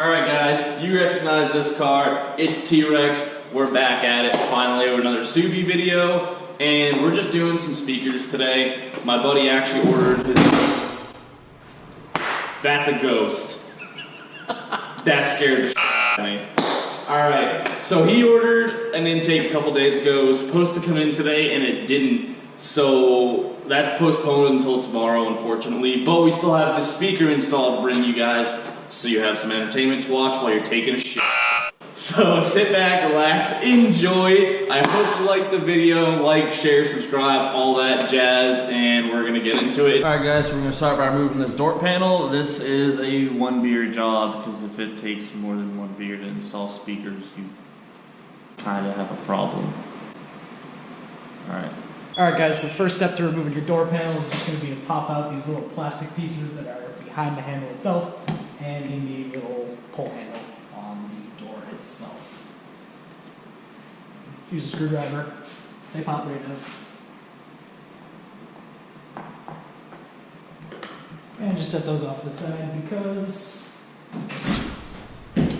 Alright guys, you recognize this car. It's T-Wrx. We're back at it finally with another Subi video. And we're just doing some speakers today. My buddy actually ordered his... That's a ghost. That scares the shit out of me. Alright, so he ordered an intake a couple days ago. It was supposed to come in today and it didn't. So that's postponed until tomorrow, unfortunately. But we still have the speaker installed to bring you guys, so you have some entertainment to watch while you're taking a shit. So sit back, relax, enjoy. I hope you like the video. Like, share, subscribe, all that jazz, and we're gonna get into it. Alright guys, so we're gonna start by removing this door panel. This is a one beer job, because if it takes more than one beer to install speakers, you kinda have a problem. Alright. Alright guys, so first step to removing your door panel is just going to be to pop out these little plastic pieces that are behind the handle itself and in the little pull handle on the door itself. Use a screwdriver, they pop right out. And just set those off to the side because...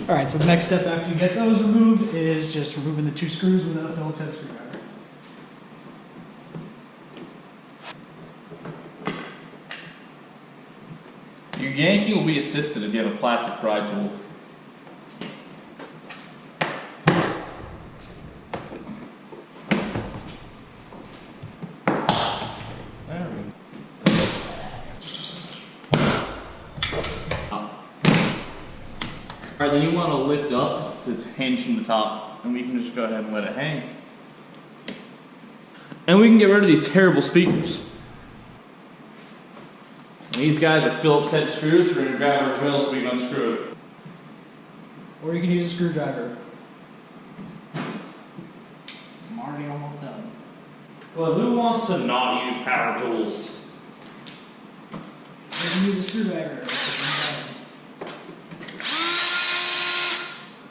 Alright, so the next step after you get those removed is just removing the two screws without the hotel screwdriver. Your yanking will be assisted if you have a plastic pry tool. There we go. Alright, then you want to lift up because it's hinged from the top, and we can just go ahead and let it hang. And we can get rid of these terrible speakers. These guys are Phillips head screws, so we're going to grab our drill so we can unscrew it. Or you can use a screwdriver. I'm already almost done. Well, who wants to not use power tools? You can use a screwdriver.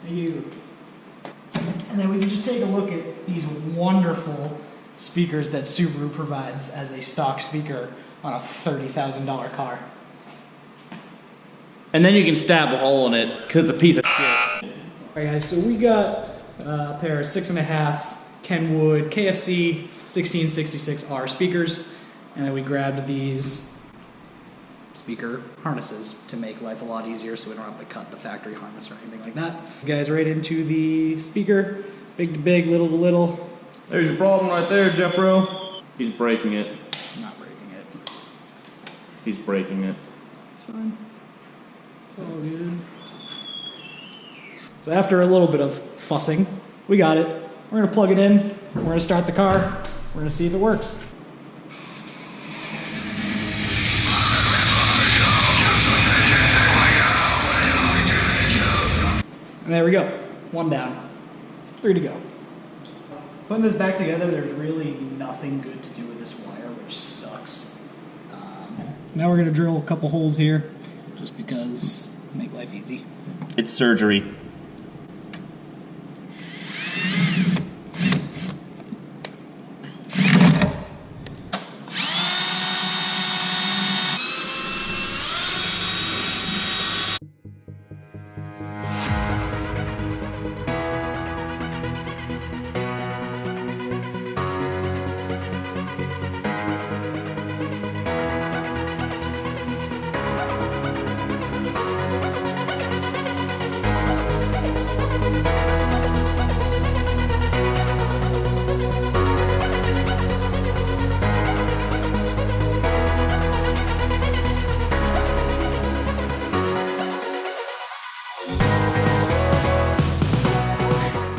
Thank you. And then we can just take a look at these wonderful speakers that Subaru provides as a stock speaker on a $30,000 car. And then you can stab a hole in it because it's a piece of shit. Alright guys, so we got a pair of 6.5 Kenwood KFC 1666R speakers, and then we grabbed these speaker harnesses to make life a lot easier so we don't have to cut the factory harness or anything like that. You guys right into the speaker, big to big, little to little. There's your problem right there, Jeffro. He's breaking it. Not breaking it. He's breaking it. It's fine. It's all good. So after a little bit of fussing, we got it. We're going to plug it in. We're going to start the car. We're going to see if it works. And there we go. One down. 3 to go. Putting this back together, there's really nothing good to do with this wire, which sucks. Now we're going to drill a couple holes here, just because make life easy. It's surgery.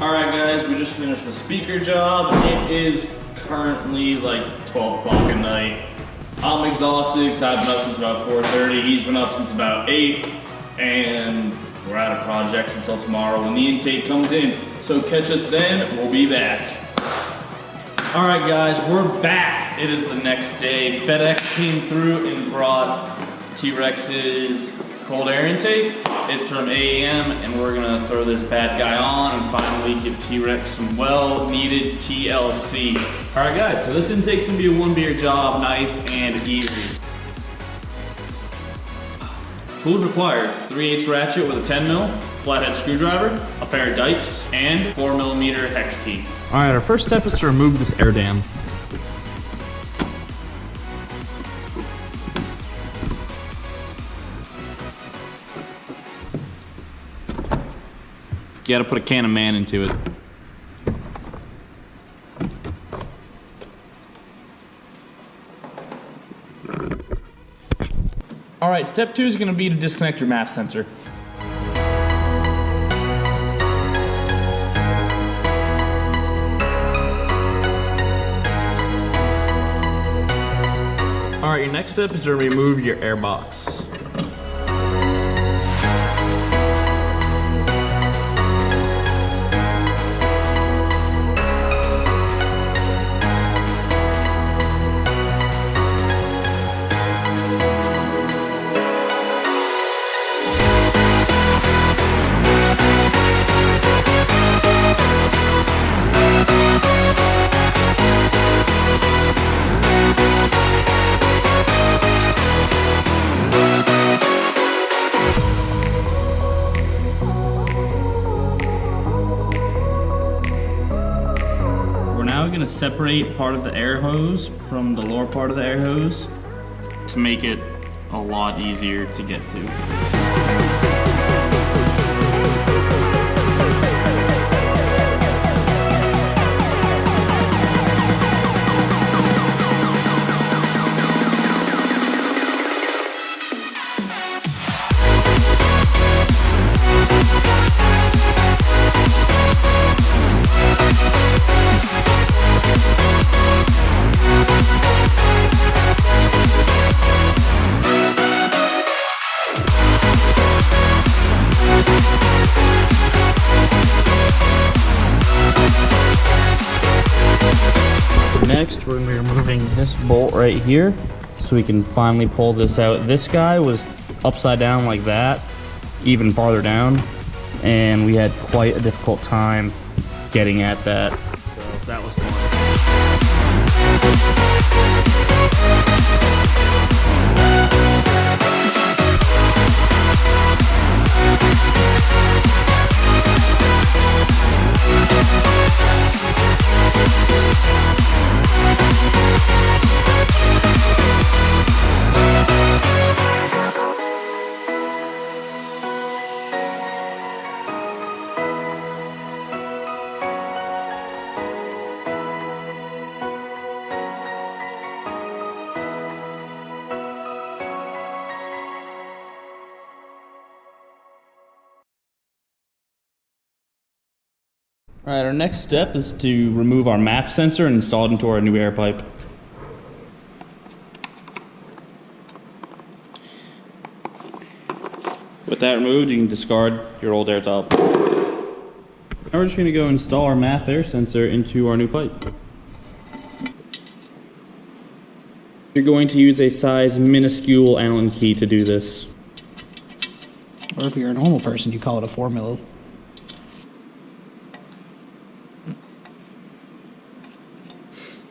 Alright guys, we just finished the speaker job. It is currently like 12 o'clock at night. I'm exhausted because I've been up since about 4:30. He's been up since about 8. And we're out of projects until tomorrow when the intake comes in. So catch us then, we'll be back. Alright guys, we're back. It is the next day. FedEx came through and brought T-Wrx's cold air intake. It's from AEM, and we're gonna throw this bad guy on and finally give T-Wrx some well-needed TLC. All right, guys, so this intake's gonna be a one beer job, nice and easy. Tools required: 3/8 ratchet with a 10mm, flathead screwdriver, a pair of dikes, and 4mm hex key. Alright, our first step is to remove this air dam. You gotta put a can of man into it. Alright, step 2 is gonna be to disconnect your Maf sensor. Alright, your next step is to remove your air box. We're going to separate part of the air hose from the lower part of the air hose to make it a lot easier to get to. Next, we're going to be removing this bolt right here so we can finally pull this out. This guy was upside down like that, even farther down, and we had quite a difficult time getting at that. So that was fun. Alright, our next step is to remove our Maf sensor and install it into our new air pipe. With that removed, you can discard your old air top. Now we're just going to go install our Maf air sensor into our new pipe. You're going to use a size minuscule Allen key to do this. Or if you're a normal person, you call it a 4mm.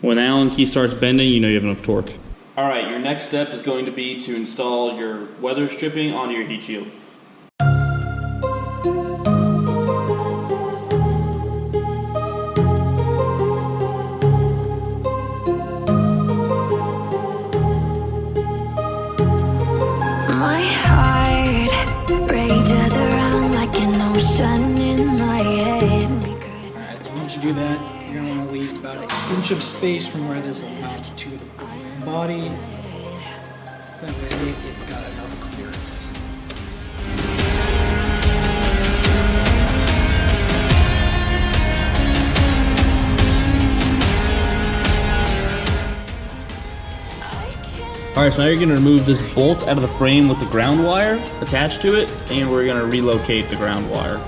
When the Allen key starts bending, you know you have enough torque. Alright, your next step is going to be to install your weather stripping onto your heat shield. My heart rages around like an ocean in my head. Alright, so once you do that, you're going to want to leave about an inch of space from where this mounts to the body. That way it's got enough clearance. Alright, so now you're going to remove this bolt out of the frame with the ground wire attached to it, and we're going to relocate the ground wire.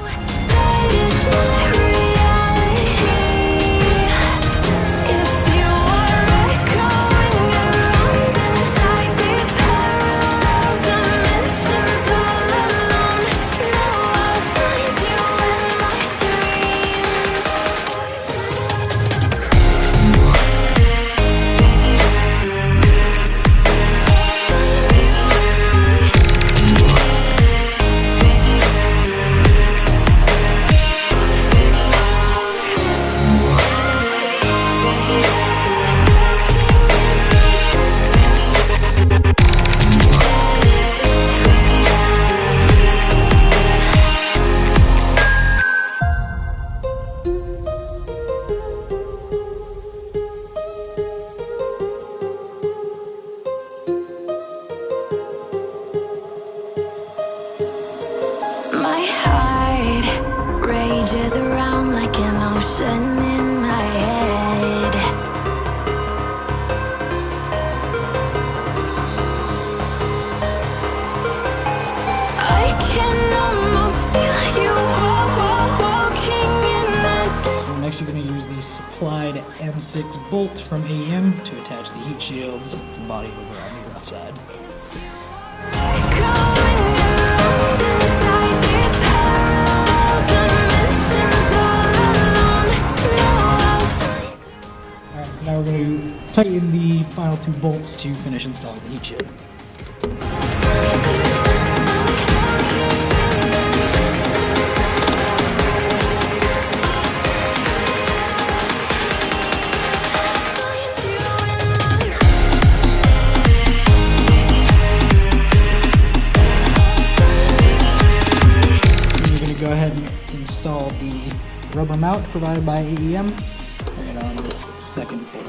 My heart rages around like an ocean in my head. I can almost feel you walking in the distance. Next, you're going to use the supplied M6 bolt from AEM to attach the heat shield to the body over on the left side. Alright, so now we're going to tighten the final 2 bolts to finish installing the heat shield. Go ahead and install the rubber mount provided by AEM right on this second bolt.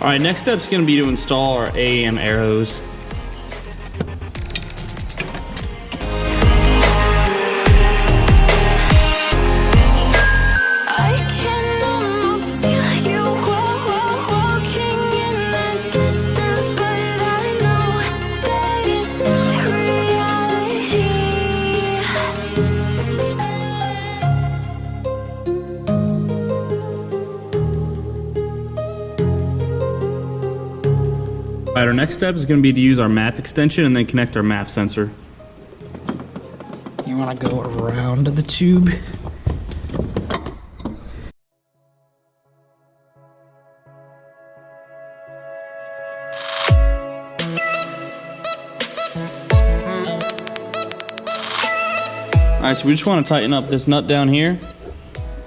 Alright, next step's going to be to install our AEM air hose. I can almost feel you walking in the distance, but I know that it's not reality. Alright, our next step is going to be to use our Maf extension and then connect our Maf sensor. You want to go around the tube. Alright, so we just want to tighten up this nut down here.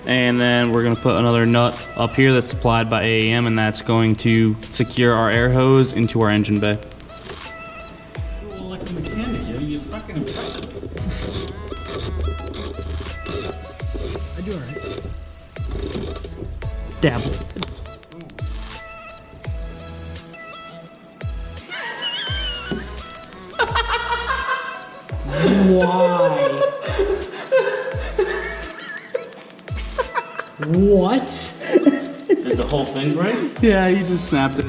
And then we're going to put another nut up here that's supplied by AEM, and that's going to secure our air hose into our engine bay. Like a mechanic, yo. You fucking impressive. I do alright. Dabble. Why? What? Did the whole thing break? Yeah, you just snapped it.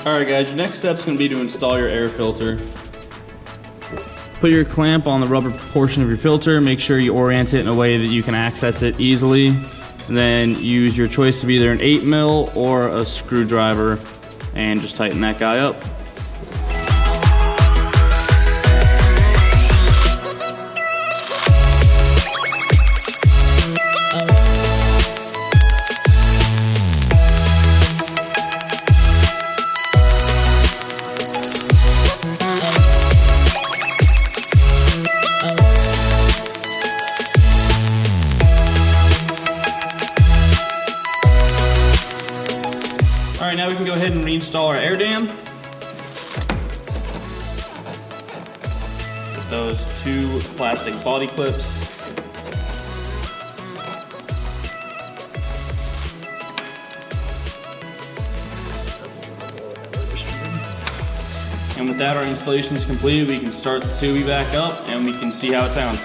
Alright guys, your next step is going to be to install your air filter. Put your clamp on the rubber portion of your filter, make sure you orient it in a way that you can access it easily. And then use your choice of either an 8mm or a screwdriver and just tighten that guy up. Alright, now we can go ahead and reinstall our air dam. With those 2 plastic body clips. And with that, our installation is completed. We can start the SUI back up and we can see how it sounds.